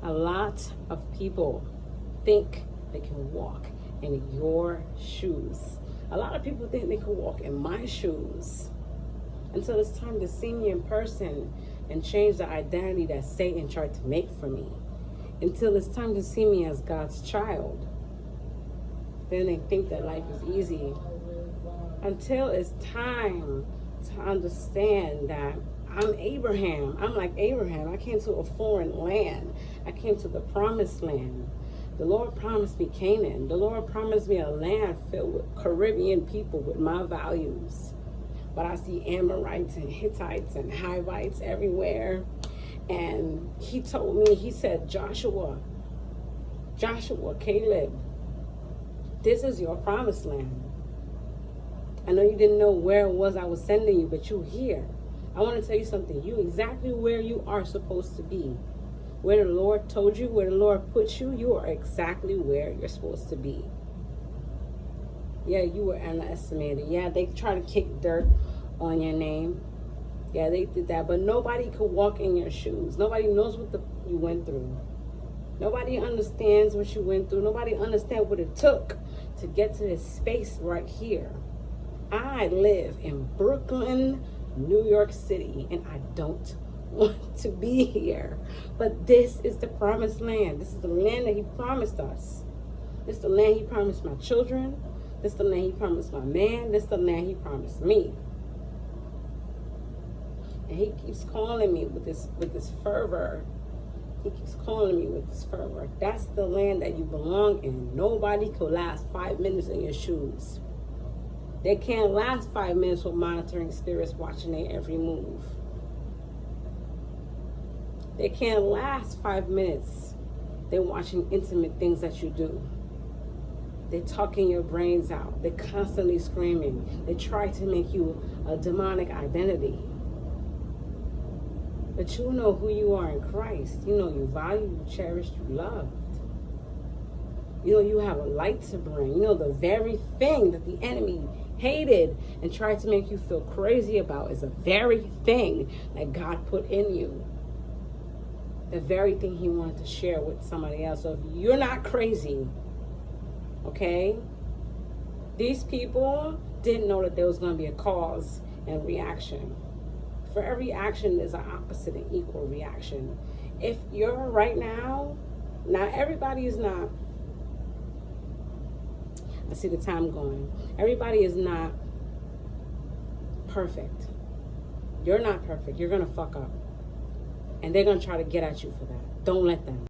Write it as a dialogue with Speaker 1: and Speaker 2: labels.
Speaker 1: A lot of people think they can walk in your shoes. A lot of people think they can walk in my shoes until it's time to see me in person and change the identity that Satan tried to make for me. Until it's time to see me as God's child. Then they think that life is easy. Until it's time to understand that I'm Abraham. I'm like Abraham. I came to a foreign land. I came to the promised land. The Lord promised me Canaan. The Lord promised me a land filled with Caribbean people with my values. But I see Amorites and Hittites and Hivites everywhere. And he told me, he said, Joshua, Caleb, this is your promised land. I know you didn't know where it was I was sending you, but you're here. I want to tell you something. You exactly where you are supposed to be. Where the Lord told you, where the Lord put you, you are exactly where you're supposed to be. Yeah, you were underestimated. Yeah, they try to kick dirt on your name. Yeah, they did that. But nobody could walk in your shoes. Nobody knows what you went through. Nobody understands what you went through. Nobody understands what it took to get to this space right here. I live in Brooklyn, New York City, and I don't want to be here. But this is the promised land. This is the land that he promised us. This is the land he promised my children. This is the land he promised my man. This is the land he promised me. And he keeps calling me with this fervor. He keeps calling me with this fervor. That's the land that you belong in. Nobody could last 5 minutes in your shoes. They can't last 5 minutes with monitoring spirits watching their every move. They can't last 5 minutes. They're watching intimate things that you do. They're talking your brains out. They're constantly screaming. They try to make you a demonic identity. But you know who you are in Christ. You know you value, you cherished, you loved. You know you have a light to bring. You know the very thing that the enemy hated and tried to make you feel crazy about is the very thing that God put in you. The very thing he wanted to share with somebody else. So if you're not crazy, okay? These people didn't know that there was going to be a cause and reaction. For every action, there's an opposite and equal reaction. If you're right now, everybody is not, I see the time going. Everybody is not perfect. You're not perfect. You're going to fuck up. And they're going to try to get at you for that. Don't let them.